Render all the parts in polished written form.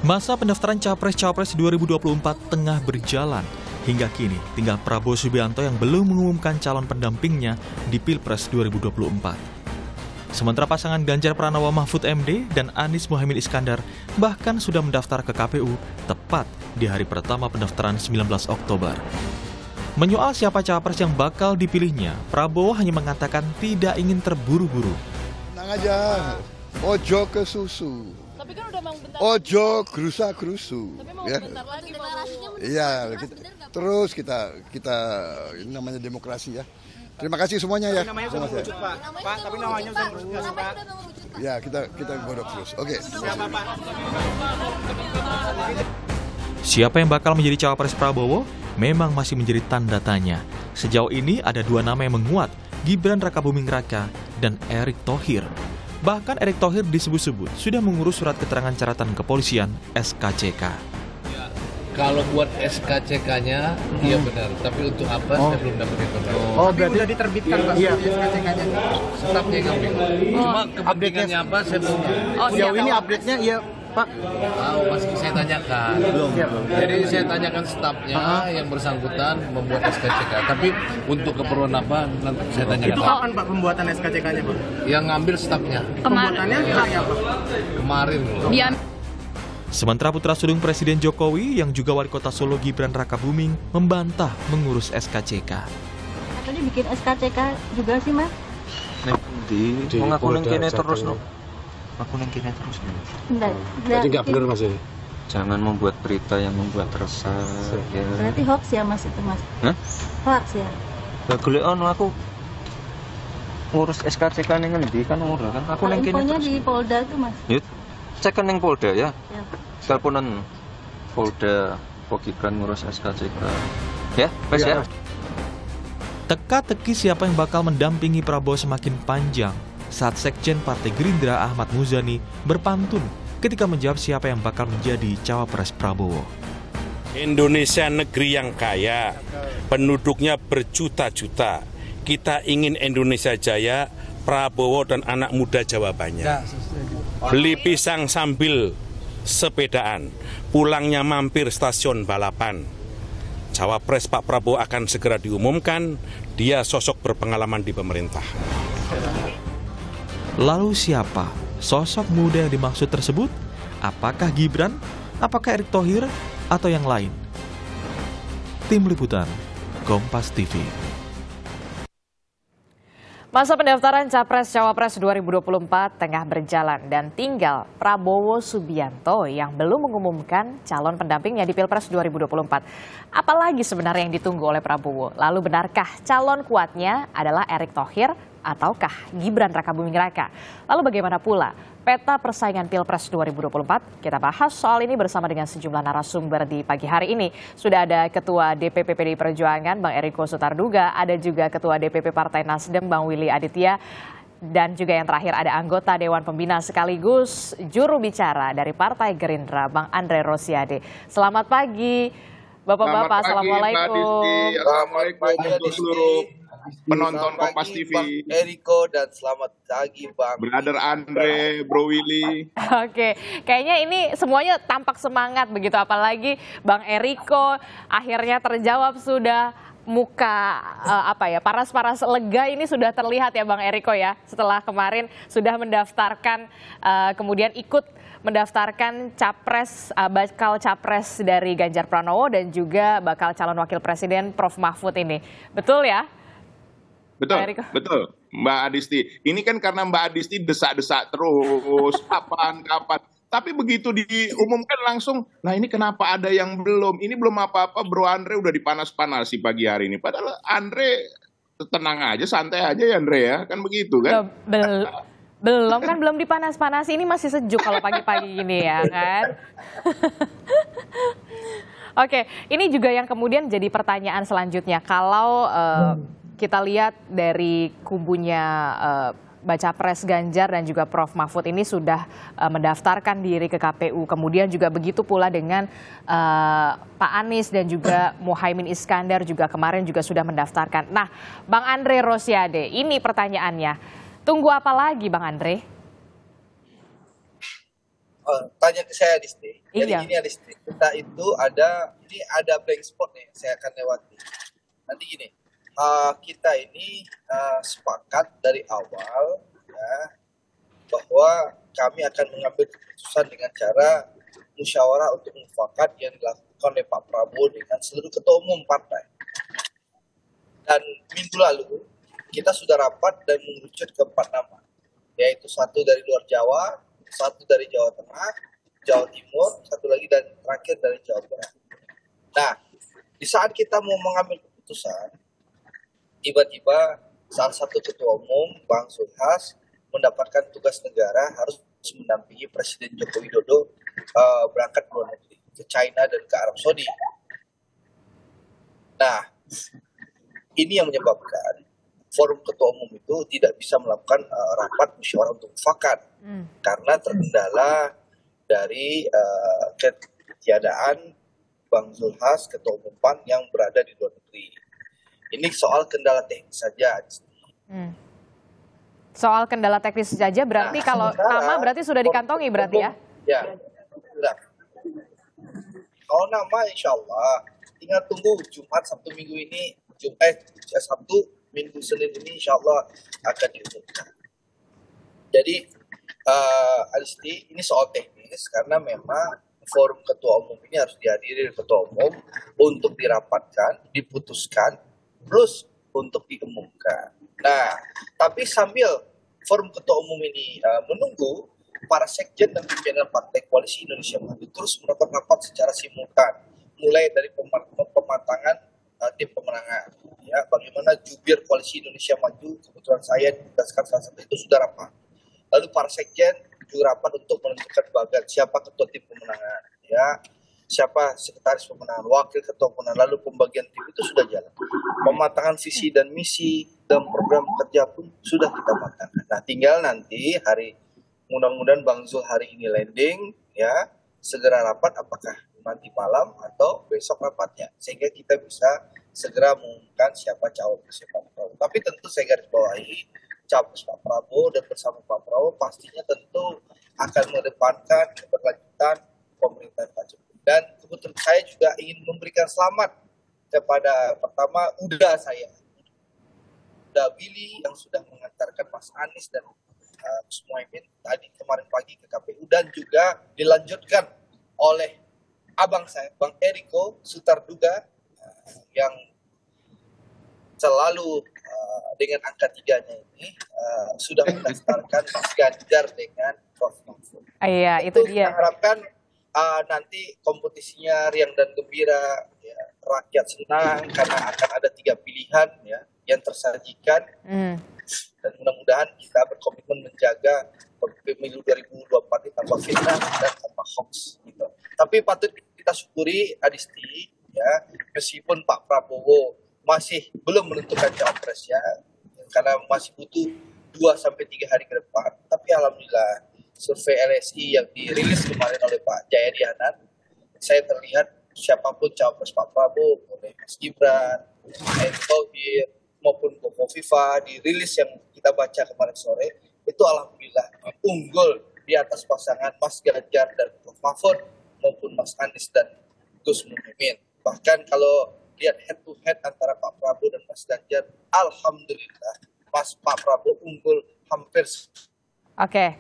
Masa pendaftaran Capres-Cawapres 2024 tengah berjalan. Hingga kini, tinggal Prabowo Subianto yang belum mengumumkan calon pendampingnya di Pilpres 2024. Sementara pasangan Ganjar Pranowo Mahfud MD dan Anies Mohaimin Iskandar bahkan sudah mendaftar ke KPU tepat di hari pertama pendaftaran 19 Oktober. Menyoal siapa capres yang bakal dipilihnya, Prabowo hanya mengatakan tidak ingin terburu-buru. Tenang aja, ojo ke susu. Tapi kan udah bentar. Ojo gerusa-gerusu. Tapi mau ya. bentar lagi Iya, terus kita ini namanya demokrasi ya. Terima kasih semuanya ya. Namanya sudah mengerucut, Pak. Pak, tapi namanya sudah mengerucut, Pak. Ya, kita godok terus. Oke. Siapa, Pak? Siapa yang bakal menjadi cawapres Prabowo memang masih menjadi tanda tanya. Sejauh ini ada dua nama yang menguat, Gibran Rakabuming Raka dan Erick Thohir. Bahkan Erick Thohir disebut-sebut sudah mengurus surat keterangan catatan kepolisian SKCK. Kalau buat SKCK-nya, iya benar. Tapi untuk apa, saya belum dapat informasi. Oh, berarti udah diterbitkan, Pak, iya. SKCK-nya. Stafnya yang ngambil. Cuma kepentingannya apa, saya belum tahu. Sejauh ini update-nya, iya, Pak. Tahu, masih saya tanyakan. Belum. Jadi saya tanyakan stafnya yang bersangkutan membuat SKCK. Tapi untuk keperluan apa, nanti saya tanyakan. Itu kapan, Pak, pembuatan SKCK-nya, Pak? Yang ngambil stafnya. Pembuatannya hari apa? Kemarin. Sementara putra sulung Presiden Jokowi yang juga wali kota Solo Gibran Rakabuming membantah mengurus SKCK. Katanya bikin SKCK juga sih, Mas? Di ngaku neng kene terus no. Aku neng kene terus. Jadi nggak benar, Mas. Jangan membuat berita yang membuat resah. Ya. Berarti hoax ya, Mas, itu, Mas? Hah? Hoax ya? Lah golek ono aku ngurus SKCK ning ngendi kan ora kan aku neng kene. Infonya di Polda tuh, Mas. Yuk, cek neng Polda ya. Ya. Teleponan Polda Gibran ngurus SKCK. Ya, wes ya. Teka-teki siapa yang bakal mendampingi Prabowo semakin panjang saat Sekjen Partai Gerindra Ahmad Muzani berpantun ketika menjawab siapa yang bakal menjadi cawapres Prabowo. Indonesia negeri yang kaya, penduduknya berjuta-juta. Kita ingin Indonesia jaya, Prabowo dan anak muda jawabannya. Beli pisang sambil sepedaan, pulangnya mampir stasiun balapan. Cawapres Pak Prabowo akan segera diumumkan, dia sosok berpengalaman di pemerintah. Lalu siapa sosok muda yang dimaksud tersebut? Apakah Gibran? Apakah Erick Thohir? Atau yang lain? Tim Liputan, Kompas TV. Masa pendaftaran Capres-Cawapres 2024 tengah berjalan dan tinggal Prabowo Subianto yang belum mengumumkan calon pendampingnya di Pilpres 2024. Apalagi sebenarnya yang ditunggu oleh Prabowo? Lalu benarkah calon kuatnya adalah Erick Thohir ataukah Gibran Rakabuming Raka? Lalu bagaimana pula peta persaingan Pilpres 2024? Kita bahas soal ini bersama dengan sejumlah narasumber di pagi hari ini. Sudah ada Ketua DPP PDI Perjuangan, Bang Eriko Sutarduga, ada juga Ketua DPP Partai Nasdem, Bang Willy Aditya, dan juga yang terakhir ada anggota Dewan Pembina sekaligus juru bicara dari Partai Gerindra, Bang Andre Rosiade. Selamat pagi, Bapak-Bapak. Assalamualaikum. Assalamualaikum untuk seluruh penonton Kompas TV. Eriko dan selamat pagi Bang. Brother Andre, Bro Willy. Oke, kayaknya ini semuanya tampak semangat begitu, apalagi Bang Eriko akhirnya terjawab sudah. Muka paras-paras lega ini sudah terlihat ya Bang Eriko ya, setelah kemarin sudah mendaftarkan kemudian ikut mendaftarkan bakal capres dari Ganjar Pranowo dan juga bakal calon wakil presiden Prof Mahfud ini. Betul ya? Betul, Mbak Adisti. Ini kan karena Mbak Adisti desak-desak terus, kapan. Tapi begitu diumumkan langsung, nah ini kenapa ada yang belum? Ini belum apa-apa, Bro Andre udah dipanas-panasi pagi hari ini. Padahal Andre tenang aja, santai aja ya Andre ya, kan begitu kan? Belum dipanas-panasi, ini masih sejuk kalau pagi-pagi gini ya kan? Oke, ini juga yang kemudian jadi pertanyaan selanjutnya. Kalau kita lihat dari kubunya Baca Pres Ganjar dan juga Prof Mahfud ini sudah mendaftarkan diri ke KPU. Kemudian juga begitu pula dengan Pak Anies dan juga Mohaimin Iskandar juga kemarin juga sudah mendaftarkan. Nah, Bang Andre Rosiade, ini pertanyaannya. Tunggu apa lagi Bang Andre? tanya ke saya Adisti. Jadi Iya. gini Adisti, kita itu ini ada blank spot nih, saya akan lewati. Nanti gini, kita ini sepakat dari awal ya bahwa kami akan mengambil keputusan dengan cara musyawarah untuk mufakat yang dilakukan oleh Pak Prabowo dengan seluruh ketua umum partai. Dan minggu lalu kita sudah rapat dan mengerucut ke 4 nama, yaitu 1 dari luar Jawa, 1 dari Jawa Tengah, Jawa Timur, 1 lagi dan terakhir dari Jawa Barat. Nah, di saat kita mau mengambil keputusan, tiba-tiba salah satu ketua umum, Bang Zulhas, mendapatkan tugas negara harus mendampingi Presiden Joko Widodo berangkat ke luar negeri, ke China dan ke Arab Saudi. Nah, ini yang menyebabkan forum ketua umum itu tidak bisa melakukan rapat musyawarah untuk mufakat karena terkendala dari ketiadaan Bang Zulhas, ketua umum PAN yang berada di luar negeri. Ini soal kendala teknis saja. Soal kendala teknis saja berarti kalau nama berarti sudah dikantongi berarti ya? Ya, sudah. Kalau nama insya Allah tinggal tunggu Jumat Sabtu Minggu ini, Sabtu Minggu Senin ini insya Allah akan diumumkan. Jadi Adisti, ini soal teknis karena memang forum ketua umum ini harus dihadiri ketua umum untuk dirapatkan, diputuskan, plus untuk diumumkan. Nah, tapi sambil forum ketua umum ini menunggu, para sekjen dan pimpinan Partai Koalisi Indonesia Maju terus melakukan rapat secara simultan, mulai dari pematangan tim pemenangan. Ya, bagaimana jubir Koalisi Indonesia Maju, kebetulan saya ditugaskan salah satu itu sudah rapat. Lalu para sekjen juga rapat untuk menentukan bagian siapa ketua tim pemenangan, ya, siapa sekretaris pemenangan, wakil ketua pemenangan, lalu pembagian tim itu sudah jalan. Pematangan visi dan misi dan program kerja pun sudah kita matangkan. Nah, tinggal nanti mudah-mudahan Bang Zul hari ini landing, ya, segera rapat apakah nanti malam atau besok rapatnya, sehingga kita bisa segera mengumumkan siapa cawapres Pak Prabowo. Tapi tentu saya garis bawahi, cawapres Pak Prabowo dan bersama Pak Prabowo pastinya tentu akan mengedepankan keberlanjutan pemerintahan Pak Jokowi. Dan kebetulan saya juga ingin memberikan selamat kepada pertama Uda saya, Uda Willy yang sudah mengantarkan Mas Anies dan Gus Muhaimin tadi kemarin pagi ke KPU, dan juga dilanjutkan oleh abang saya Bang Eriko Sutarduga yang selalu dengan angka 3-nya ini sudah mendaftarkan Mas Ganjar dengan Prof. Mahfud. Iya, itu dia. Kita harapkan nanti kompetisinya riang dan gembira, ya, rakyat senang karena akan ada 3 pilihan ya yang tersajikan. Dan mudah-mudahan kita berkomitmen menjaga pemilu 2024 ini tanpa fitnah dan tanpa hoax. Gitu. Tapi patut kita syukuri Adisti, ya, meskipun Pak Prabowo masih belum menentukan cawapres ya, karena masih butuh 2-3 hari ke depan. Tapi alhamdulillah survei LSI yang dirilis kemarin oleh Pak Jayadi Hanan, saya terlihat siapapun cawapres Pak Prabowo, boleh Mas Gibran, Erick Thohir, maupun Kofifa dirilis yang kita baca kemarin sore, itu alhamdulillah unggul di atas pasangan Mas Ganjar dan Prof. Mahfud maupun Mas Anies dan Gus Muhaimin. Bahkan kalau lihat head to head antara Pak Prabowo dan Mas Ganjar, alhamdulillah Pak Prabowo unggul hampir. Oke.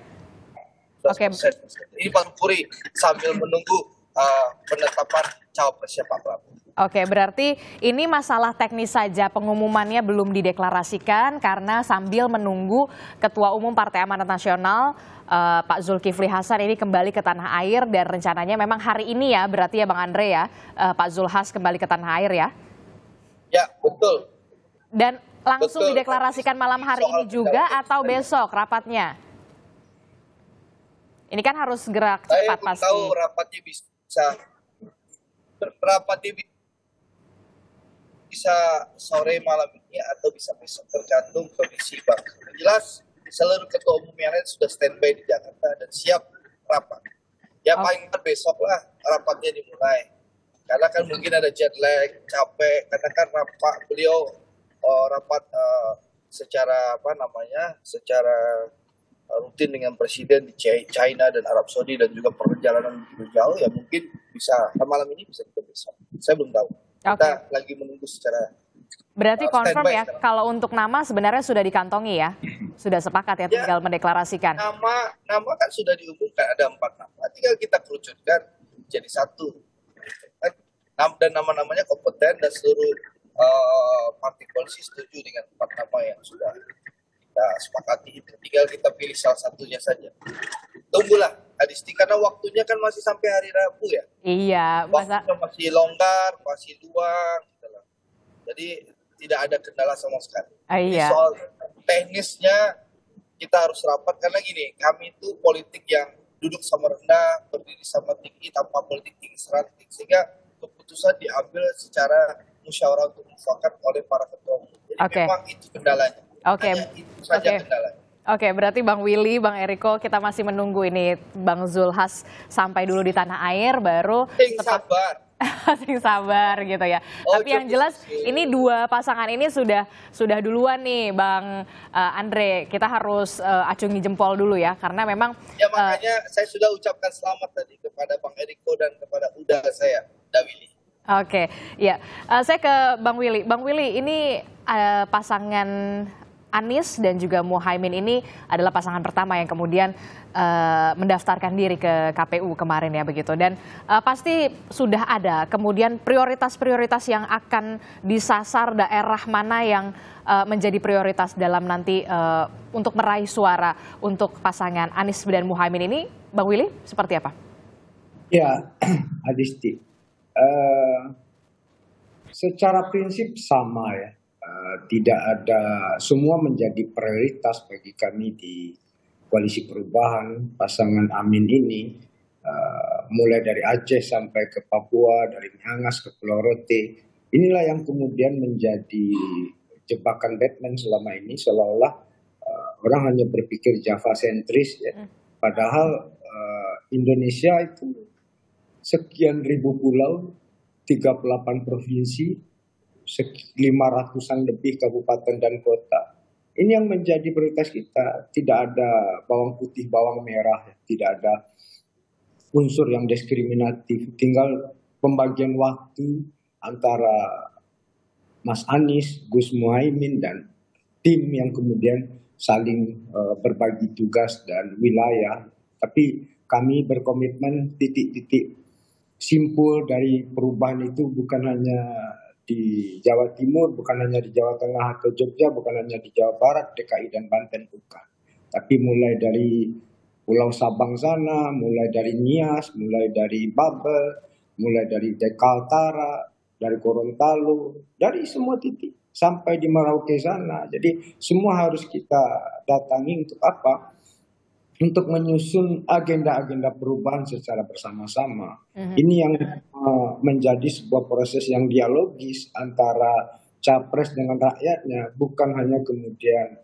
Ini Pak Puri sambil menunggu penetapan cawapresnya Pak Prabowo. Oke, berarti ini masalah teknis saja, pengumumannya belum dideklarasikan karena sambil menunggu Ketua Umum Partai Amanat Nasional Pak Zulkifli Hasan ini kembali ke tanah air, dan rencananya memang hari ini ya, berarti ya Bang Andre ya, Pak Zulhas kembali ke tanah air ya? Ya, betul. Dan langsung dideklarasikan malam hari ini juga atau besok rapatnya? Ini kan harus gerak cepat pasti. Saya tahu rapatnya bisa sore malam ini atau bisa besok, tergantung kondisi Bang. Jelas seluruh ketua umum yang lain sudah standby di Jakarta dan siap rapat. Ya paling besok lah rapatnya dimulai. Karena kan mungkin ada jet lag, capek, karena kan beliau rapat secara secara rutin dengan presiden di China dan Arab Saudi dan juga perjalanan begitu jauh, ya mungkin bisa malam ini bisa kita besok. Saya belum tahu. Kita lagi menunggu secara Berarti confirm ya, sekarang. kalau untuk nama sebenarnya sudah dikantongi ya? Sudah sepakat ya, tinggal mendeklarasikan? Nama kan sudah diumumkan, ada 4 nama. Tinggal kita kerucutkan jadi satu. Dan nama-namanya kompeten dan seluruh partai koalisi setuju dengan 4 nama yang sudah kita sepakati itu. Tinggal kita pilih salah satunya saja. Tunggulah, Adisti, karena waktunya kan masih sampai hari Rabu ya. Iya. Waktunya masih longgar, masih luang. Jadi tidak ada kendala sama sekali. Iya. Soal teknisnya kita harus rapat karena gini, kami itu politik yang duduk sama rendah, berdiri sama tinggi tanpa politik tinggi seranting, sehingga keputusan diambil secara musyawarah untuk mufakat oleh para ketua umum. Jadi memang itu kendalanya. Itu saja kendalanya. Oke, berarti Bang Willy, Bang Eriko, kita masih menunggu ini Bang Zulhas sampai dulu di tanah air, baru sabar. Sing sabar gitu ya. Tapi yang jelas ini 2 pasangan ini sudah duluan nih Bang Andre. Kita harus acungi jempol dulu ya, karena memang ya makanya saya sudah ucapkan selamat tadi kepada Bang Eriko dan kepada Uda saya, Willy. Oke, ya. Saya ke Bang Willy. Bang Willy, ini pasangan Anies dan juga Muhaimin ini adalah pasangan pertama yang kemudian mendaftarkan diri ke KPU kemarin ya begitu. Dan pasti sudah ada kemudian prioritas-prioritas yang akan disasar, daerah mana yang menjadi prioritas dalam nanti untuk meraih suara untuk pasangan Anies dan Muhaimin ini. Bang Willy, seperti apa? Ya, Adisti. Secara prinsip sama ya. Tidak ada, semua menjadi prioritas bagi kami di Koalisi Perubahan. Pasangan Amin ini mulai dari Aceh sampai ke Papua, dari Miangas ke Pulau Rote, inilah yang kemudian menjadi jebakan Batman selama ini, seolah-olah orang hanya berpikir Java sentris ya. Padahal Indonesia itu sekian ribu pulau, 38 provinsi, 500-an lebih kabupaten dan kota. Ini yang menjadi prioritas kita. Tidak ada bawang putih, bawang merah, tidak ada unsur yang diskriminatif. Tinggal pembagian waktu antara Mas Anies, Gus Muhaimin, dan tim yang kemudian saling berbagi tugas dan wilayah. Tapi kami berkomitmen titik-titik simpul dari perubahan itu bukan hanya di Jawa Timur, bukan hanya di Jawa Tengah atau Jogja, bukan hanya di Jawa Barat, DKI dan Banten, bukan. Tapi mulai dari Pulau Sabang sana, mulai dari Nias, mulai dari Babel, mulai dari Kaltara, dari Gorontalo, dari semua titik sampai di Merauke sana. Jadi semua harus kita datangi untuk apa? Untuk menyusun agenda-agenda perubahan secara bersama-sama. Ini yang menjadi sebuah proses yang dialogis antara capres dengan rakyatnya, bukan hanya kemudian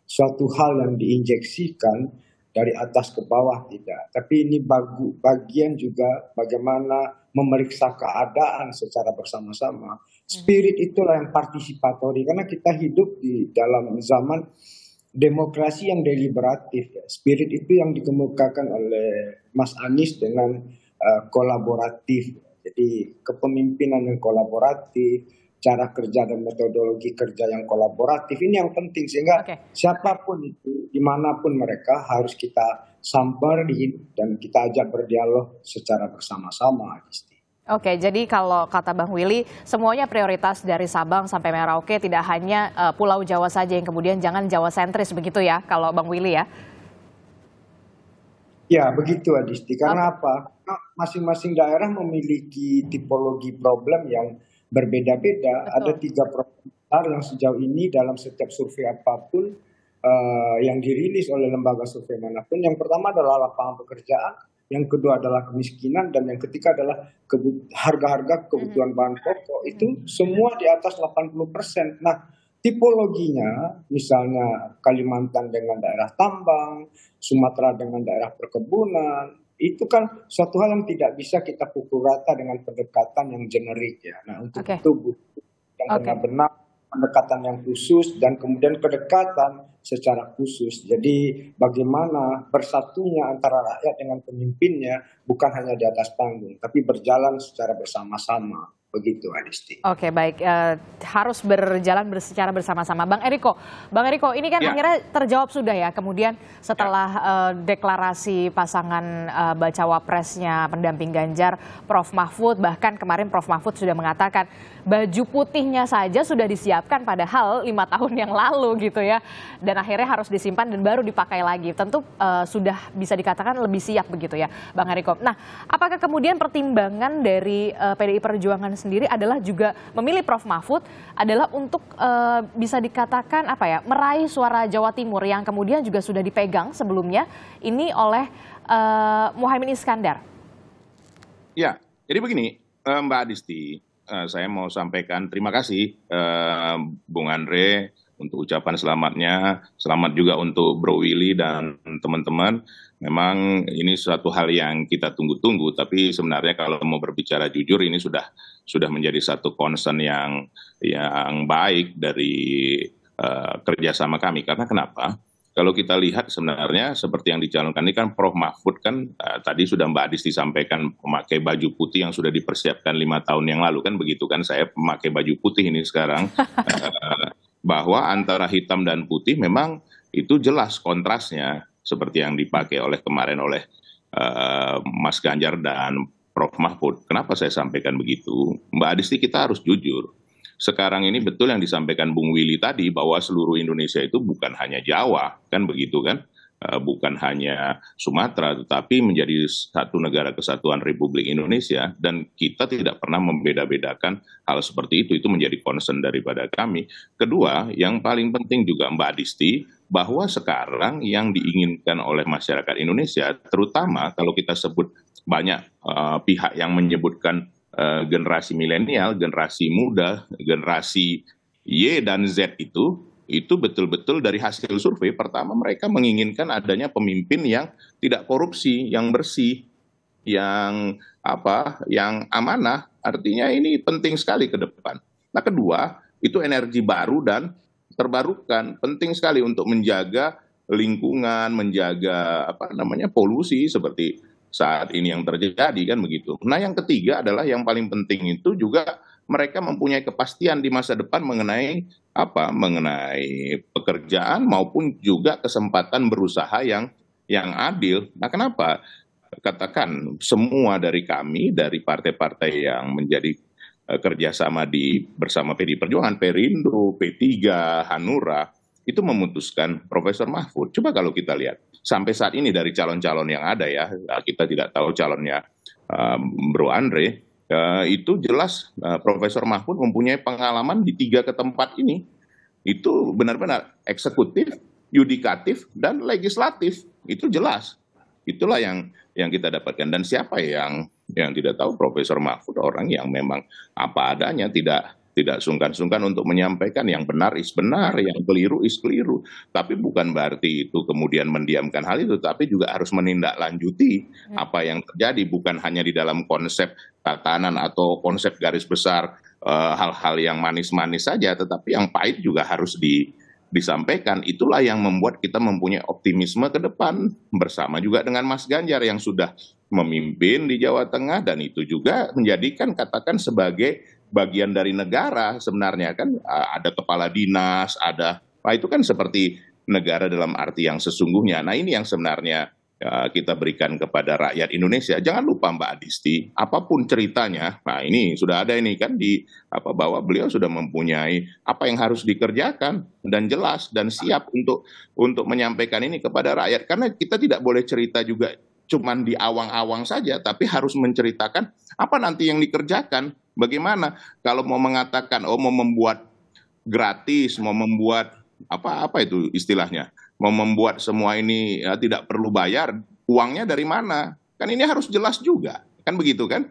suatu hal yang diinjeksikan dari atas ke bawah, tidak. Tapi ini bagian juga bagaimana memeriksa keadaan secara bersama-sama. Spirit itulah yang partisipatori, karena kita hidup di dalam zaman demokrasi yang deliberatif ya. Spirit itu yang dikemukakan oleh Mas Anies dengan kolaboratif. Jadi kepemimpinan yang kolaboratif, cara kerja dan metodologi kerja yang kolaboratif, ini yang penting. Sehingga siapapun itu, dimanapun mereka, harus kita samperin dan kita ajak berdialog secara bersama-sama. Oke, jadi kalau kata Bang Willy, semuanya prioritas dari Sabang sampai Merauke, tidak hanya Pulau Jawa saja yang kemudian jangan Jawa sentris begitu ya, kalau Bang Willy ya? Ya, begitu Adisti. Karena apa? Masing-masing daerah memiliki tipologi problem yang berbeda-beda. Ada 3 problem besar yang sejauh ini dalam setiap survei apapun yang dirilis oleh lembaga survei manapun. Yang pertama adalah lapangan pekerjaan, yang kedua adalah kemiskinan, dan yang ketiga adalah harga-harga kebutuhan bahan pokok. Itu semua di atas 80%. Nah, tipologinya misalnya Kalimantan dengan daerah tambang, Sumatera dengan daerah perkebunan, itu kan suatu hal yang tidak bisa kita pukul rata dengan pendekatan yang generik ya. Nah, untuk itu butuh yang benar-benar pendekatan yang khusus dan kemudian kedekatan secara khusus. Jadi bagaimana bersatunya antara rakyat dengan pemimpinnya bukan hanya di atas panggung, tapi berjalan secara bersama-sama. Begitu, Adisti. Oke, baik. Harus berjalan secara bersama-sama. Bang Eriko, ini kan akhirnya terjawab sudah ya. Kemudian setelah deklarasi pasangan bacawa presnya pendamping Ganjar, Prof Mahfud, bahkan kemarin Prof Mahfud sudah mengatakan baju putihnya saja sudah disiapkan padahal 5 tahun yang lalu gitu ya. Dan akhirnya harus disimpan dan baru dipakai lagi. Tentu sudah bisa dikatakan lebih siap begitu ya, Bang Eriko. Nah, apakah kemudian pertimbangan dari PDI Perjuangan sendiri adalah juga memilih Prof Mahfud adalah untuk bisa dikatakan meraih suara Jawa Timur yang kemudian juga sudah dipegang sebelumnya ini oleh Muhaimin Iskandar? Ya, jadi begini Mbak Adisti, saya mau sampaikan terima kasih Bung Andre untuk ucapan selamatnya, selamat juga untuk Bro Willy dan teman-teman. Memang ini suatu hal yang kita tunggu-tunggu, tapi sebenarnya kalau mau berbicara jujur ini sudah menjadi satu concern yang baik dari kerjasama kami. Karena kenapa? Kalau kita lihat sebenarnya seperti yang dicalonkan ini kan Prof Mahfud kan tadi sudah Mbak Adis disampaikan memakai baju putih yang sudah dipersiapkan 5 tahun yang lalu kan begitu kan, saya memakai baju putih ini sekarang. Bahwa antara hitam dan putih memang itu jelas kontrasnya seperti yang dipakai kemarin oleh Mas Ganjar dan Prof Mahfud. Kenapa saya sampaikan begitu? Mbak Adisti, kita harus jujur. Sekarang ini betul yang disampaikan Bung Willy tadi bahwa seluruh Indonesia itu bukan hanya Jawa, kan begitu kan? Bukan hanya Sumatera, tetapi menjadi satu negara kesatuan Republik Indonesia, dan kita tidak pernah membeda-bedakan hal seperti itu. Itu menjadi concern daripada kami. Kedua, yang paling penting juga Mbak Adisti, bahwa sekarang yang diinginkan oleh masyarakat Indonesia, terutama kalau kita sebut banyak pihak yang menyebutkan generasi milenial, generasi muda, generasi Y dan Z itu betul-betul dari hasil survei. Pertama, mereka menginginkan adanya pemimpin yang tidak korupsi, yang bersih, yang amanah. Artinya ini penting sekali ke depan. Nah, kedua, itu energi baru dan terbarukan, penting sekali untuk menjaga lingkungan, menjaga polusi seperti saat ini yang terjadi kan begitu. Nah, yang ketiga adalah yang paling penting itu juga mereka mempunyai kepastian di masa depan mengenai pekerjaan maupun juga kesempatan berusaha yang adil. Nah, kenapa? Katakan semua dari kami, dari partai-partai yang menjadi kerjasama bersama PDI Perjuangan, Perindo, P3, Hanura, itu memutuskan Profesor Mahfud. Coba kalau kita lihat, sampai saat ini dari calon-calon yang ada ya, kita tidak tahu calonnya Bro Andre, itu jelas Profesor Mahfud mempunyai pengalaman di 3 tempat ini. Itu benar-benar eksekutif, yudikatif, dan legislatif. Itu jelas. Itulah yang kita dapatkan. Dan siapa yang tidak tahu Profesor Mahfud orang yang memang apa adanya, tidak sungkan-sungkan untuk menyampaikan yang benar is benar, yang keliru is keliru. Tapi bukan berarti itu kemudian mendiamkan hal itu, tapi juga harus menindaklanjuti apa yang terjadi, bukan hanya di dalam konsep tatanan atau konsep garis besar hal-hal yang manis-manis saja, tetapi yang pahit juga harus disampaikan. Itulah yang membuat kita mempunyai optimisme ke depan, bersama juga dengan Mas Ganjar yang sudah memimpin di Jawa Tengah, dan itu juga menjadikan katakan sebagai bagian dari negara sebenarnya kan, ada kepala dinas, itu kan seperti negara dalam arti yang sesungguhnya. Nah, ini yang sebenarnya kita berikan kepada rakyat Indonesia. Jangan lupa Mbak Adisti, apapun ceritanya, nah ini sudah ada ini kan bahwa beliau sudah mempunyai apa yang harus dikerjakan dan jelas dan siap untuk menyampaikan ini kepada rakyat. Karena kita tidak boleh cerita juga cuman di awang-awang saja, tapi harus menceritakan apa nanti yang dikerjakan. Bagaimana kalau mau mengatakan mau membuat gratis, mau membuat apa itu istilahnya, mau membuat semua ini tidak perlu bayar, uangnya dari mana? Kan ini harus jelas juga, kan begitu kan?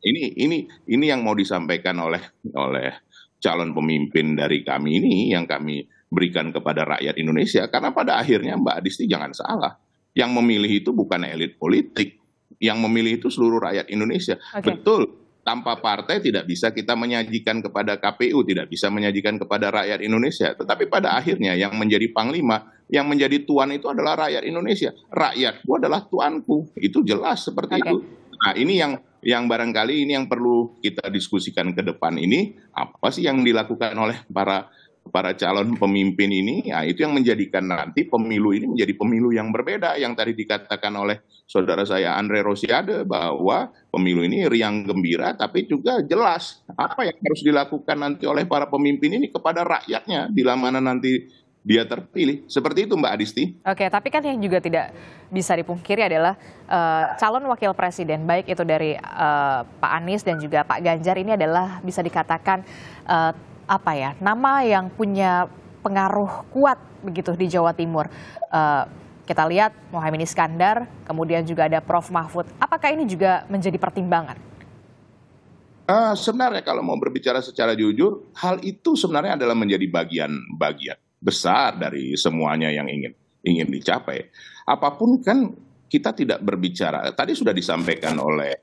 Ini yang mau disampaikan oleh calon pemimpin dari kami ini, yang kami berikan kepada rakyat Indonesia. Karena pada akhirnya Mbak Adisti jangan salah, yang memilih itu bukan elit politik, yang memilih itu seluruh rakyat Indonesia. Betul. tanpa partai tidak bisa kita menyajikan kepada KPU, tidak bisa menyajikan kepada rakyat Indonesia. Tetapi pada akhirnya yang menjadi panglima, yang menjadi tuan itu adalah rakyat Indonesia. Rakyatku adalah tuanku. Itu jelas seperti itu. Nah, ini yang barangkali ini yang perlu kita diskusikan ke depan ini, apa sih yang dilakukan oleh para calon pemimpin ini, ya itu yang menjadikan nanti pemilu ini menjadi pemilu yang berbeda. Yang tadi dikatakan oleh saudara saya Andre Rosiade bahwa pemilu ini riang gembira, tapi juga jelas apa yang harus dilakukan nanti oleh para pemimpin ini kepada rakyatnya bila mana nanti dia terpilih. Seperti itu Mbak Adisti. Oke, tapi kan yang juga tidak bisa dipungkiri adalah calon wakil presiden, baik itu dari Pak Anies dan juga Pak Ganjar, ini adalah bisa dikatakan nama yang punya pengaruh kuat begitu di Jawa Timur. Kita lihat Muhaimin Iskandar, kemudian juga ada Prof. Mahfud. Apakah ini juga menjadi pertimbangan? Sebenarnya kalau mau berbicara secara jujur, hal itu sebenarnya adalah menjadi bagian besar dari semuanya yang ingin dicapai. Apapun kan kita tidak berbicara. Tadi sudah disampaikan oleh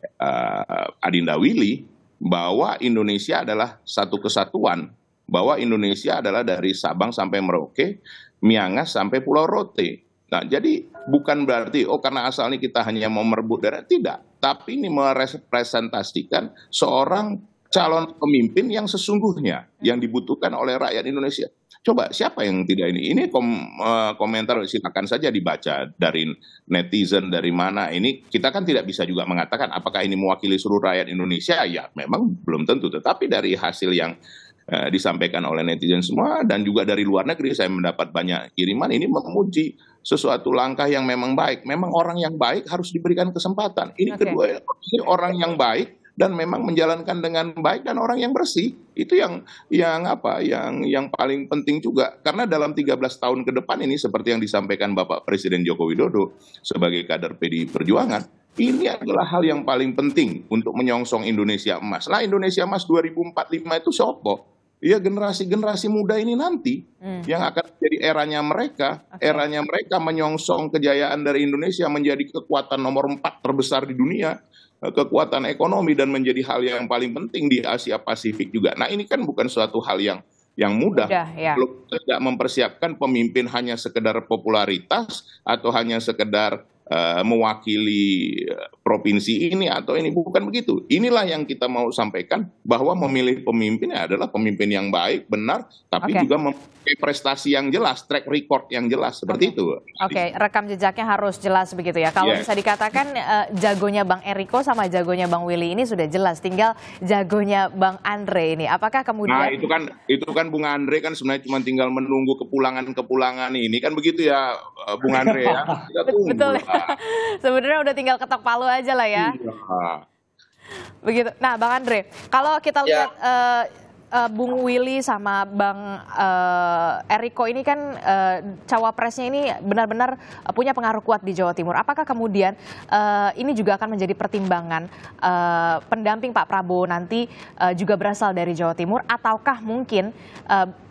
Adinda Willy bahwa Indonesia adalah satu kesatuan, bahwa Indonesia adalah dari Sabang sampai Merauke, Miangas sampai Pulau Rote. Nah, jadi bukan berarti karena asalnya kita hanya mau merebut daerah, tidak. Tapi ini merepresentasikan seorang calon pemimpin yang sesungguhnya yang dibutuhkan oleh rakyat Indonesia. Coba siapa yang tidak ini? Ini komentar silakan saja dibaca dari netizen, dari mana. Ini kita kan tidak bisa juga mengatakan apakah ini mewakili seluruh rakyat Indonesia. Ya memang belum tentu. Tetapi dari hasil yang disampaikan oleh netizen semua dan juga dari luar negeri saya mendapat banyak kiriman, ini memuji sesuatu langkah yang memang baik. Memang orang yang baik harus diberikan kesempatan. Ini kedua, ini orang yang baik dan memang menjalankan dengan baik dan orang yang bersih. Itu yang paling penting juga. Karena dalam 13 tahun ke depan ini seperti yang disampaikan Bapak Presiden Joko Widodo sebagai kader PDI Perjuangan, ini adalah hal yang paling penting untuk menyongsong Indonesia Emas. Nah, Indonesia Emas 2045 itu sopo? Ya generasi-generasi muda ini nanti yang akan menjadi eranya mereka menyongsong kejayaan dari Indonesia menjadi kekuatan nomor 4 terbesar di dunia, kekuatan ekonomi dan menjadi hal yang paling penting di Asia Pasifik juga. Nah, ini kan bukan suatu hal yang mudah. Kalau tidak mempersiapkan pemimpin hanya sekedar popularitas atau hanya sekedar mewakili provinsi ini atau ini, bukan begitu. Inilah yang kita mau sampaikan, bahwa memilih pemimpin adalah pemimpin yang baik, benar, tapi juga memiliki prestasi yang jelas, track record yang jelas, seperti itu. Rekam jejaknya harus jelas begitu ya. Kalau bisa dikatakan jagonya Bang Eriko sama jagonya Bang Willy ini sudah jelas, tinggal jagonya Bang Andre ini. Apakah kemudian? Nah, itu kan Bung Andre kan sebenarnya cuma tinggal menunggu kepulangan ini kan begitu ya, Bung Andre ya. Kita tunggu. Betul. Sebenarnya udah tinggal ketok palu aja lah ya. Begitu. Nah, Bang Andre, kalau kita lihat Bung Willy sama Bang Eriko ini kan cawapresnya ini benar-benar punya pengaruh kuat di Jawa Timur. Apakah kemudian ini juga akan menjadi pertimbangan pendamping Pak Prabowo nanti juga berasal dari Jawa Timur, ataukah mungkin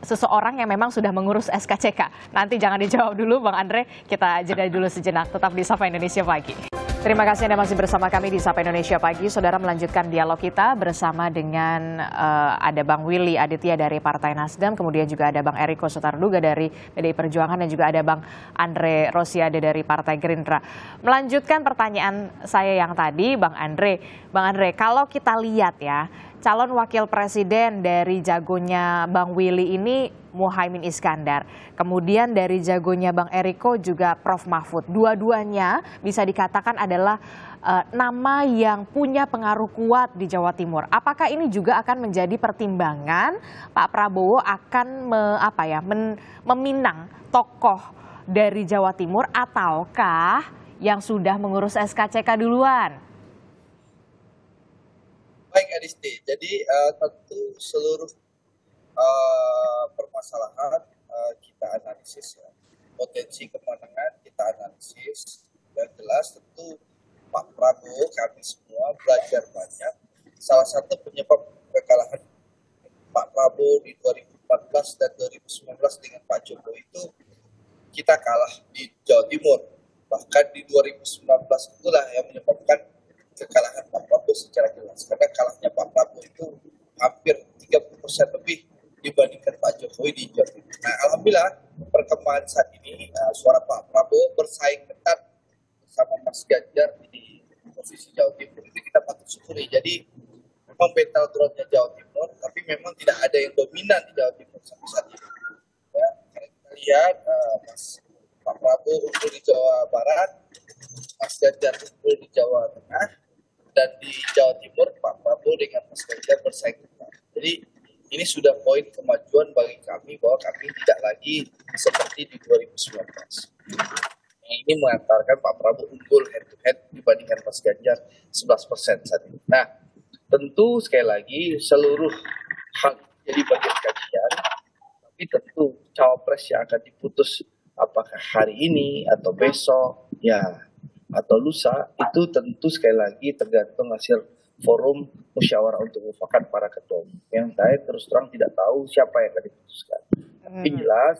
seseorang yang memang sudah mengurus SKCK? Nanti jangan dijawab dulu Bang Andre, kita jeda dulu sejenak, tetap di Sapa Indonesia Pagi. Terima kasih Anda masih bersama kami di Sapa Indonesia Pagi. Saudara, melanjutkan dialog kita bersama dengan ada Bang Willy Aditya dari Partai Nasdem, kemudian juga ada Bang Eriko Sotarduga dari PDI Perjuangan, dan juga ada Bang Andre Rosiade dari Partai Gerindra. Melanjutkan pertanyaan saya yang tadi, Bang Andre, kalau kita lihat ya, calon wakil presiden dari jagonya Bang Willy ini Muhaimin Iskandar, kemudian dari jagonya Bang Eriko juga Prof. Mahfud. Dua-duanya bisa dikatakan adalah nama yang punya pengaruh kuat di Jawa Timur. Apakah ini juga akan menjadi pertimbangan Pak Prabowo akan meminang tokoh dari Jawa Timur, ataukah yang sudah mengurus SKCK duluan? Baik Adisti, jadi tentu seluruh permasalahan kita analisis ya. Potensi kemenangan kita analisis, dan jelas tentu Pak Prabowo, kami semua belajar banyak. Salah satu penyebab kekalahan Pak Prabowo di 2014 dan 2019 dengan Pak Jokowi itu kita kalah di Jawa Timur. Bahkan di 2019 itulah yang menyebabkan kekalahan Pak Prabowo secara jelas. Karena kalahnya Pak alhamdulillah perkembangan saat ini suara Pak Prabowo bersaing ketat bersama Mas Ganjar di Provinsi Jawa Timur. Ini kita patut syukuri. Jadi memang battlegroundnya Jawa Timur, tapi memang tidak ada yang dominan di Jawa Timur sampai saat ini. Ya, kita lihat Pak Prabowo unggul di Jawa Barat, Mas Ganjar unggul di Jawa Tengah, dan di Jawa Timur Pak Prabowo dengan Mas Ganjar bersaing ketat. Jadi ini sudah poin kemajuan bagi kami bahwa kami tidak lagi seperti di 2019. Ini mengantarkan Pak Prabowo unggul head to head dibandingkan Mas Ganjar 11% saat ini. Nah, tentu sekali lagi seluruh hal jadi bagian kajian, tapi tentu cawapres yang akan diputus apakah hari ini atau besok, ya atau lusa, itu tentu sekali lagi tergantung hasil forum musyawarah untuk mufakat para ketua umum. Yang saya terus terang tidak tahu siapa yang akan diputuskan. Tapi jelas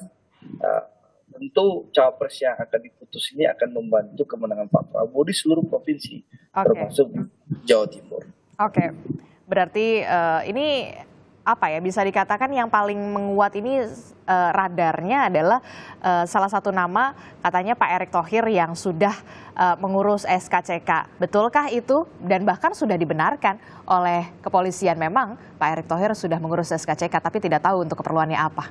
tentu cawapres yang akan diputus ini akan membantu kemenangan Pak Prabowo di seluruh provinsi, termasuk Jawa Timur. Oke, berarti ini apa ya, bisa dikatakan yang paling menguat ini radarnya adalah salah satu nama katanya Pak Erick Thohir yang sudah mengurus SKCK. Betulkah itu? Dan bahkan sudah dibenarkan oleh kepolisian memang Pak Erick Thohir sudah mengurus SKCK tapi tidak tahu untuk keperluannya apa.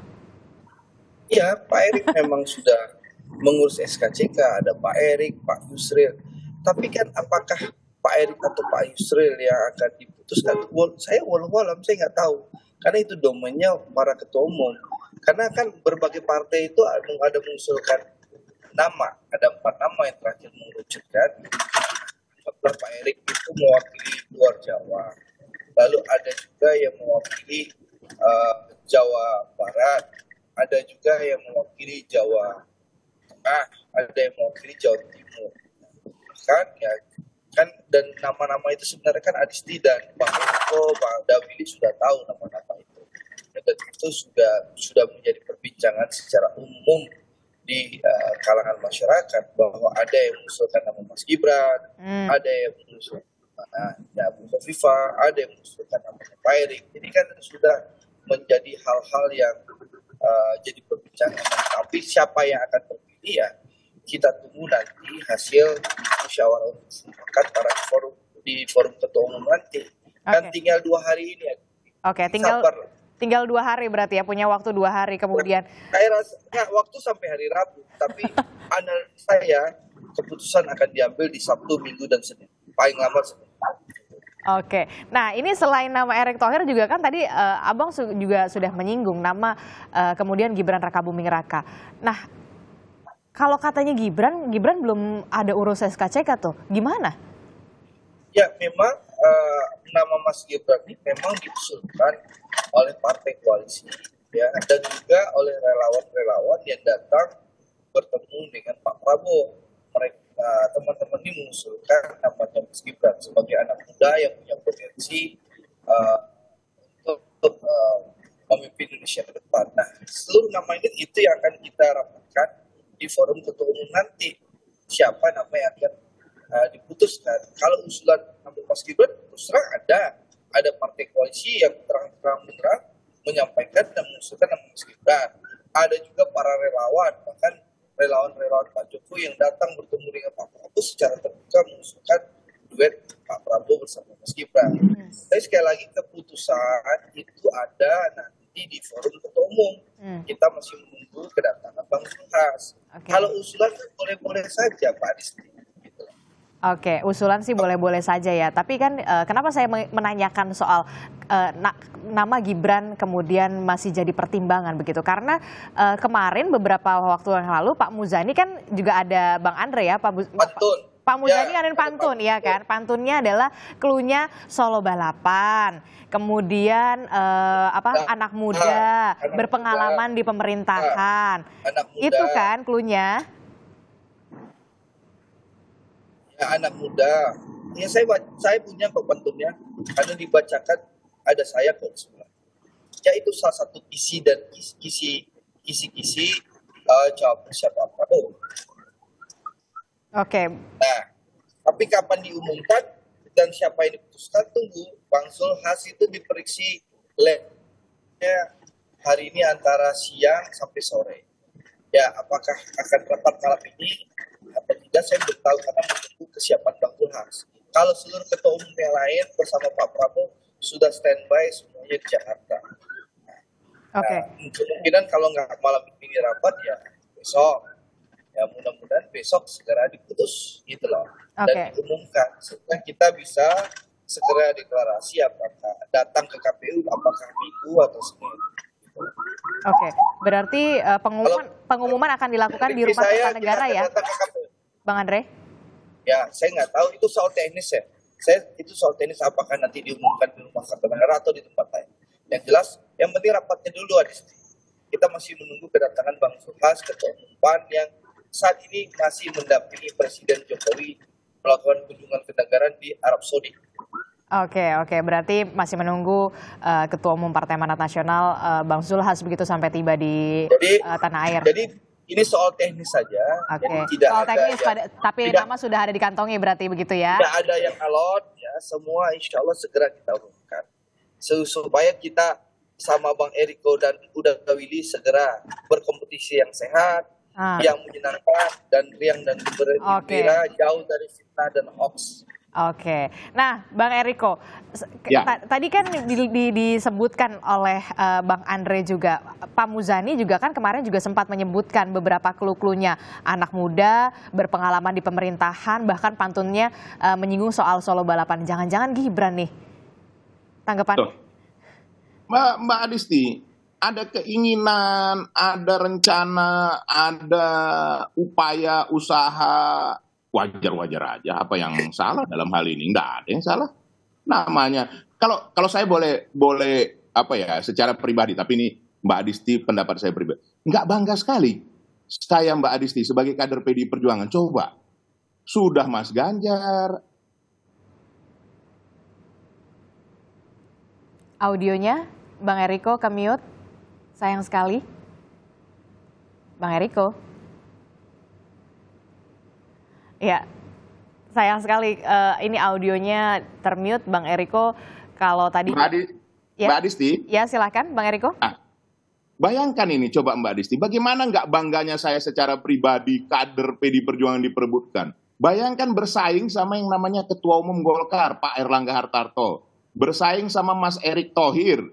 Iya, Pak Erick memang sudah mengurus SKCK, ada Pak Erick, Pak Yusril. Tapi kan apakah Pak Erick atau Pak Yusril yang akan diputuskan? Saya walau saya nggak tahu. Karena itu domainnya para ketua umum. Karena kan berbagai partai itu ada mengusulkan nama. Ada 4 nama yang terakhir mengerucutkan. Pak Erick itu mewakili luar Jawa. Lalu ada juga yang mewakili Jawa Barat. Ada juga yang mewakili Jawa Tengah. Ada yang mewakili Jawa Timur. Kan dan nama-nama itu sebenarnya kan Adisti dan Bang Eko, Bang Dawili sudah tahu nama-nama itu. Dan itu sudah menjadi perbincangan secara umum di kalangan masyarakat bahwa ada yang mengusulkan nama Mas Gibran, ada yang mengusulkan nama Bu Khofifah, ada yang mengusulkan nama Pak Erick. Ini kan sudah menjadi hal-hal yang jadi perbincangan. Tapi siapa yang akan terpilih ya kita tunggu nanti hasil musyawarah mufakat para di forum ketua umum nanti. Kan tinggal 2 hari ini ya. Oke, tinggal 2 hari berarti ya, punya waktu 2 hari kemudian. Saya rasa waktu sampai hari Rabu, tapi analisa saya keputusan akan diambil di Sabtu, Minggu, dan Senin. Paling lama Senin. Oke, nah ini selain nama Erick Thohir juga kan tadi Abang juga sudah menyinggung nama kemudian Gibran Rakabuming Raka. Nah, kalau katanya Gibran belum ada urus SKCK tuh, gimana? Ya memang nama Mas Gibran ini memang diusulkan oleh partai koalisi, ya, dan juga oleh relawan-relawan yang datang bertemu dengan Pak Prabowo. Mereka teman-teman ini mengusulkan namanya Mas Gibran sebagai anak muda yang punya potensi untuk memimpin Indonesia ke depan. Nah, seluruh nama ini itu yang akan kita rapatkan di forum ketua umum nanti. Siapa nama yang akan diputuskan? Kalau usulan nama Mas Gibran, terus terang ada partai koalisi yang terang-terang menyampaikan dan mengusulkan nama Mas Gibran. Ada juga para relawan, bahkan relawan-relawan Pak Jokowi yang datang bertemu dengan Pak Prabowo secara terbuka mengusulkan duet Pak Prabowo bersama Mas Gibran. Tapi sekali lagi keputusan itu ada nanti di forum ketua umum. Kita masih menunggu kedatangan Bang Zulhas. Kalau usulan boleh-boleh saja Pak Adisti. Gitu. Oke, usulan sih boleh-boleh saja ya. Tapi kan kenapa saya menanyakan soal nama Gibran kemudian masih jadi pertimbangan begitu? Karena kemarin beberapa waktu yang lalu Pak Muzani kan juga ada Bang Andre ya, Pak Muzani ngadain pantun, ya kan? Pantunnya adalah cluenya Solo Balapan. Kemudian anak muda berpengalaman di pemerintahan. Itu kan cluenya. Ya, anak muda. Ya saya punya pantunnya. Karena dibacakan ada saya kok semua. Ya itu salah satu isi dan kisi-kisi cawapres siapa Prabowo. Oke. Nah, tapi kapan diumumkan dan siapa yang diputuskan tunggu Bang Zulhas itu diperiksi labnya hari ini antara siang sampai sore. Ya, apakah akan rapat malam ini atau tidak saya belum tahu karena menunggu kesiapan Bang Zulhas. Kalau seluruh ketua umum yang lain bersama Pak Prabowo sudah standby semuanya di Jakarta. Kemungkinan kalau nggak malam ini rapat ya besok. Ya mudah-mudahan besok segera diputus gitu loh. Dan diumumkan sehingga kita bisa segera deklarasi apakah datang ke KPU apakah Minggu atau Senin. Berarti pengumuman akan dilakukan di Rumah Kertanegara ya, Bang Andre? Ya, saya nggak tahu itu soal teknis ya. Itu soal teknis apakah nanti diumumkan di Rumah Kertanegara atau di tempat lain. Yang jelas, yang penting rapatnya dulu Adisti. Kita masih menunggu kedatangan Bang Zulhas, Ketua Umum PAN yang saat ini masih mendampingi Presiden Jokowi melakukan kunjungan kenegaraan di Arab Saudi. Oke, berarti masih menunggu Ketua Umum Partai Amanat Nasional Bang Zulhas begitu sampai tiba di tanah air. Jadi ini soal teknis saja. Soal teknis, tapi nama sudah ada di kantongi berarti begitu ya? Tidak ada yang alot, ya semua insya Allah segera kita umumkan. Supaya kita sama Bang Eriko dan Uda Willy segera berkompetisi yang sehat, yang menyenangkan dan riang dan bergembira, jauh dari fitnah dan hoax. Nah Bang Eriko, tadi kan disebutkan oleh Bang Andre juga, Pak Muzani juga kan kemarin juga sempat menyebutkan beberapa clue-cluenya, anak muda, berpengalaman di pemerintahan, bahkan pantunnya menyinggung soal Solo Balapan. Jangan-jangan Gibran nih, tanggapan? Mbak Adisti, ada keinginan, ada rencana, ada upaya, usaha, wajar-wajar aja. Apa yang salah dalam hal ini? Nggak ada yang salah. Namanya, kalau saya boleh secara pribadi, tapi ini Mbak Adisti pendapat saya pribadi, nggak bangga sekali saya Mbak Adisti sebagai kader PDI Perjuangan. Coba, sudah Mas Ganjar. Audionya, Bang Eriko ke-mute. Sayang sekali. Bang Eriko. Ya, sayang sekali ini audionya termute Bang Eriko. Kalau tadi Mbak Adisti. Ya, silakan Bang Eriko. Bayangkan ini coba Mbak Adisti, bagaimana nggak bangganya saya secara pribadi kader PDI Perjuangan diperebutkan. Bayangkan bersaing sama yang namanya Ketua Umum Golkar, Pak Erlangga Hartarto. Bersaing sama Mas Erick Thohir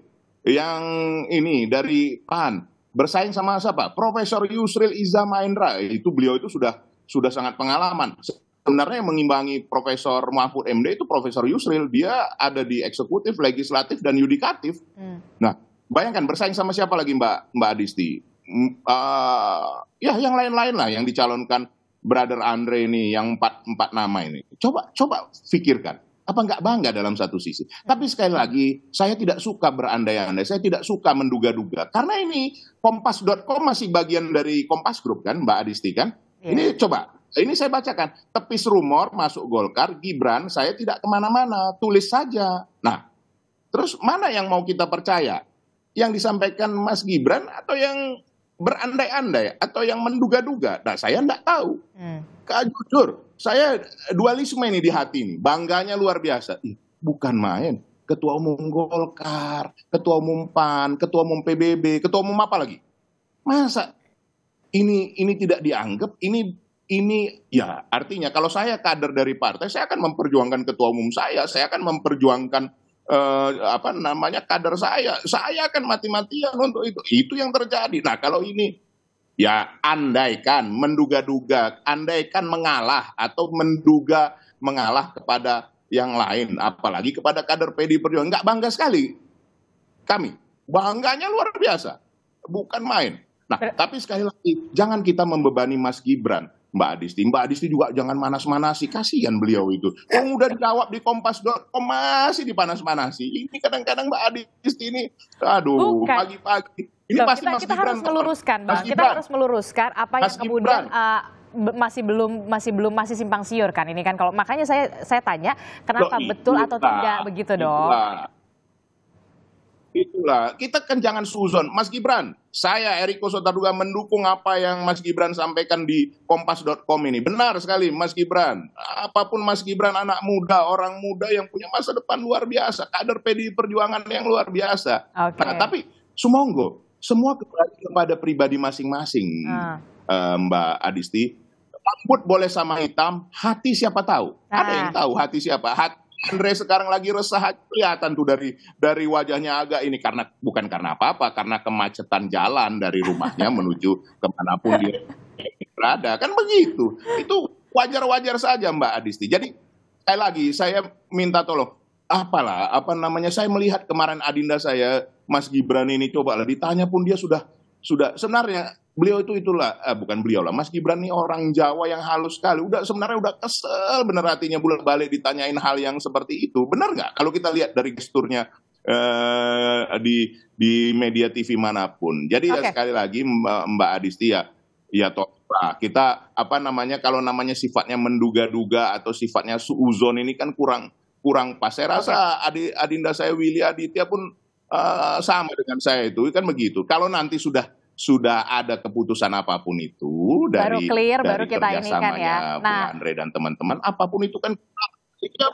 yang ini dari PAN. Bersaing sama siapa? Profesor Yusril Iza Mahendra. Beliau itu sudah sangat pengalaman. Sebenarnya yang mengimbangi Profesor Mahfud MD itu Profesor Yusril. Dia ada di eksekutif, legislatif, dan yudikatif. Nah, bayangkan bersaing sama siapa lagi Mbak Adisti? Ya yang lain-lain lah yang dicalonkan Brother Andre ini, yang empat nama ini. Coba pikirkan. Apa nggak bangga dalam satu sisi? Tapi sekali lagi, saya tidak suka berandai-andai, saya tidak suka menduga-duga. Karena ini Kompas.com masih bagian dari Kompas Group kan, Mbak Adisti kan? Ini coba, ini saya bacakan. Tepis rumor masuk Golkar, Gibran, saya tidak kemana-mana, tulis saja. Nah, terus mana yang mau kita percaya? Yang disampaikan Mas Gibran atau yang berandai-andai atau yang menduga-duga? Nah, saya nggak tahu. Jujur, saya dualisme ini di hati ini. Bangganya luar biasa. Bukan main. Ketua Umum Golkar, Ketua Umum PAN, Ketua Umum PBB, Ketua Umum apa lagi? Masa ini tidak dianggap? Ini ya artinya kalau saya kader dari partai, saya akan memperjuangkan Ketua Umum saya akan memperjuangkan kader saya akan mati-matian untuk itu. Itu yang terjadi. Nah, kalau ini ya andaikan, menduga-duga, andaikan mengalah atau menduga mengalah kepada yang lain, apalagi kepada kader PDI Perjuangan, nggak bangga sekali. Kami bangganya luar biasa, bukan main. Nah, tapi sekali lagi, jangan kita membebani Mas Gibran. Mbak Adisti juga jangan manas-manasi, kasihan beliau itu. Yang udah dijawab di Kompas.com masih dipanas-manasi. Ini kadang-kadang Mbak Adisti ini, aduh, pagi-pagi. Ini pasti Mas kita Gibran. Harus meluruskan, Bang. Kita harus meluruskan apa yang kemudian masih simpang siur kan ini kan. Kalau makanya saya tanya kenapa betul atau tidak begitu dong. Itulah, kita kan jangan suzon. Mas Gibran, saya Eriko Sotarduga mendukung apa yang Mas Gibran sampaikan di Kompas.com ini. Benar sekali Mas Gibran. Apapun Mas Gibran, anak muda, orang muda yang punya masa depan luar biasa. Kader PDI Perjuangan yang luar biasa. Nah, tapi sumonggo, semua kembali kepada pribadi masing-masing, Mbak Adisti. Rambut boleh sama hitam, hati siapa tahu? Ada yang tahu hati siapa? Hati Andre sekarang lagi resah, kelihatan tuh dari wajahnya agak ini, karena bukan karena apa-apa, karena kemacetan jalan dari rumahnya menuju kemanapun dia berada, kan begitu. Itu wajar-wajar saja, Mbak Adisti. Jadi sekali lagi saya minta tolong, saya melihat kemarin adinda saya, Mas Gibran ini, cobalah ditanya pun dia sudah sebenarnya beliau bukan beliau lah, Mas Gibran ini orang Jawa yang halus sekali, sebenarnya udah kesel bener hatinya bolak-balik ditanyain hal yang seperti itu. Benar nggak kalau kita lihat dari gesturnya di media TV manapun. Jadi ya sekali lagi Mbak Adisti kita kalau namanya sifatnya menduga-duga atau sifatnya suuzon ini kan kurang pas. Saya rasa adinda saya Willy Aditya pun sama dengan saya itu kan begitu. Kalau nanti sudah ada keputusan apapun itu dari kita ini kan ya. Bung Andre dan teman-teman, apapun itu kan kita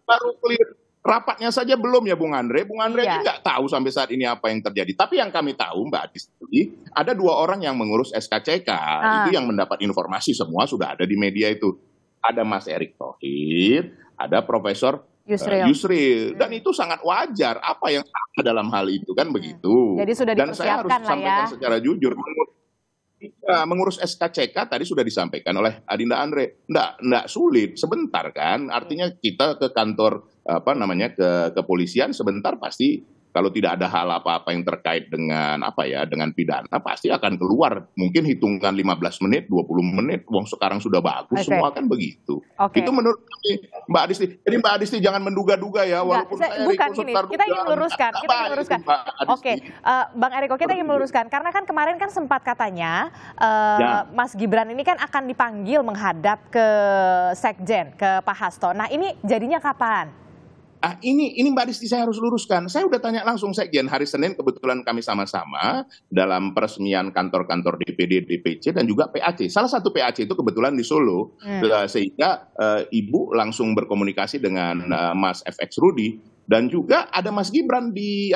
baru clear. Rapatnya saja belum ya Bung Andre. Bung Andre ini nggak tahu sampai saat ini apa yang terjadi. Tapi yang kami tahu Mbak Adisti, ada 2 orang yang mengurus SKCK. Itu yang mendapat informasi semua sudah ada di media itu. Ada Mas Erick Thohir, ada Profesor Yusril. Dan itu sangat wajar. Apa yang salah dalam hal itu kan begitu. Jadi sudah dan saya harus sampaikan secara jujur. Mengurus SKCK tadi sudah disampaikan oleh Adinda Andre. Nggak sulit, sebentar kan. Artinya kita ke kantor ke kepolisian sebentar pasti kalau tidak ada hal apa-apa yang terkait dengan dengan pidana pasti akan keluar mungkin hitungan 15 menit, 20 menit. Wong sekarang sudah bagus semua kan begitu. Itu menurut Mbak Adisti. Jadi Mbak Adisti jangan menduga-duga ya walaupun kita ingin meluruskan. Bang Eriko, kita ingin meluruskan karena kan kemarin kan sempat katanya Mas Gibran ini kan akan dipanggil menghadap ke Sekjen, ke Pak Hasto. Nah, ini jadinya kapan? Ini Mbak Adisti saya harus luruskan. Saya udah tanya langsung Sekjen hari Senin, kebetulan kami sama-sama dalam peresmian kantor-kantor DPD, DPC dan juga PAC. Salah satu PAC itu kebetulan di Solo, sehingga Ibu langsung berkomunikasi dengan Mas FX Rudi dan juga ada Mas Gibran di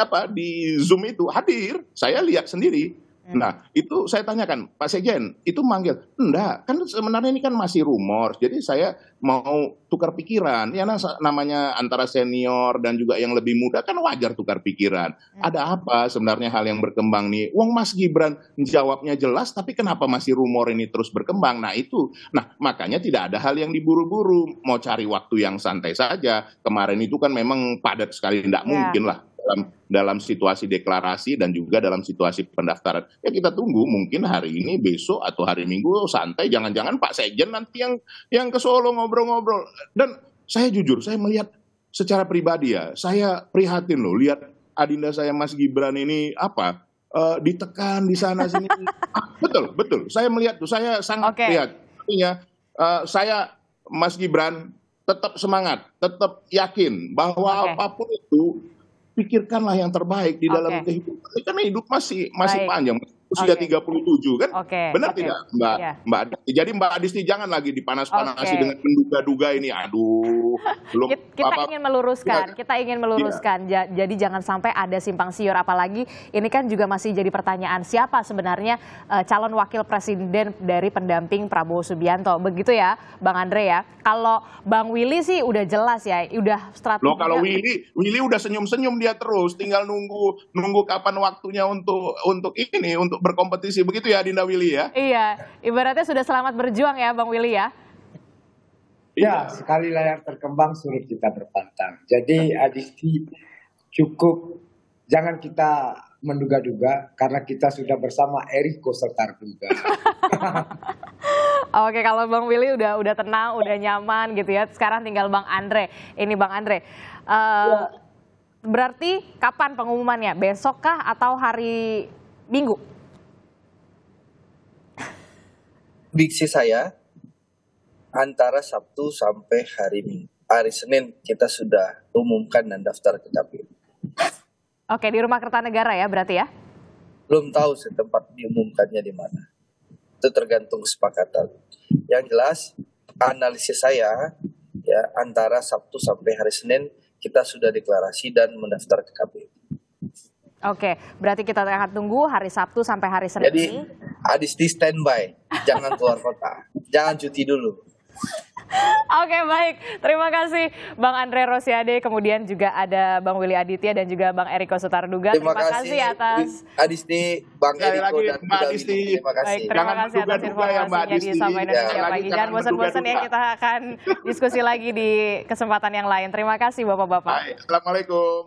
Zoom itu hadir. Saya lihat sendiri. Nah, itu saya tanyakan, Pak Sekjen, itu manggil? Enggak, kan sebenarnya ini kan masih rumor. Jadi saya mau tukar pikiran. Ya namanya antara senior dan juga yang lebih muda kan wajar tukar pikiran. Ada apa sebenarnya hal yang berkembang nih? Wong Mas Gibran jawabnya jelas, tapi kenapa masih rumor ini terus berkembang? Nah, makanya tidak ada hal yang diburu-buru. Mau cari waktu yang santai saja. Kemarin itu kan memang padat sekali, tidak mungkin lah. Dalam situasi deklarasi dan juga dalam situasi pendaftaran. Ya kita tunggu mungkin hari ini, besok atau hari Minggu santai. Jangan-jangan Pak Sekjen nanti yang ke Solo ngobrol-ngobrol. Dan saya jujur, saya melihat secara pribadi saya prihatin loh. Lihat adinda saya Mas Gibran ini ditekan di sana sini. Betul. Saya melihat tuh, saya sangat prihatin. Artinya saya Mas Gibran tetap semangat, tetap yakin bahwa apapun itu pikirkanlah yang terbaik di dalam kehidupan. Karena hidup masih panjang. Usia 37 kan? Benar tidak Mbak Adisti? Jadi Mbak Adisti jangan lagi dipanas-panasi dengan menduga-duga ini. Aduh. Kita ingin meluruskan. Jadi jangan sampai ada simpang siur, apalagi ini kan juga masih jadi pertanyaan siapa sebenarnya calon wakil presiden dari pendamping Prabowo Subianto. Begitu ya Bang Andre ya. Kalau Bang Willy sih udah jelas ya, udah strategi. Kalau Willy udah senyum-senyum dia terus, tinggal nunggu kapan waktunya untuk berkompetisi, begitu ya Adinda Willy ya? Iya, ibaratnya sudah selamat berjuang ya Bang Willy ya? Ya, sekali layar terkembang suruh kita berpantang. Jadi Adisti cukup jangan kita menduga-duga karena kita sudah bersama Eriko Setarduga. Oke, kalau Bang Willy udah tenang, udah nyaman gitu ya. Sekarang tinggal Bang Andre. Ini Bang Andre. Berarti kapan pengumumannya? Besok kah atau hari Minggu? Diksi saya antara Sabtu sampai hari Senin kita sudah umumkan dan daftar ke KPU. Oke, di Rumah Kertanegara ya berarti ya? Belum tahu setempat diumumkannya di mana. Itu tergantung kesepakatan. Yang jelas analisis saya ya antara Sabtu sampai hari Senin kita sudah deklarasi dan mendaftar ke KPU. Oke, berarti kita akan tunggu hari Sabtu sampai hari Senin. Jadi Adisti standby, jangan keluar kota, jangan cuti dulu. Oke, baik. Terima kasih Bang Andre Rosiade, kemudian juga ada Bang Willy Aditya dan juga Bang Eriko Sutarduga. Terima kasih atas Adisti, Bang Eriko dan Mbak Adisti. Terima kasih. Baik, terima kasih atas informasinya di Sapa Indonesia Pagi. Jangan bosan-bosan ya, kita akan diskusi lagi di kesempatan yang lain. Terima kasih Bapak-bapak. Assalamualaikum.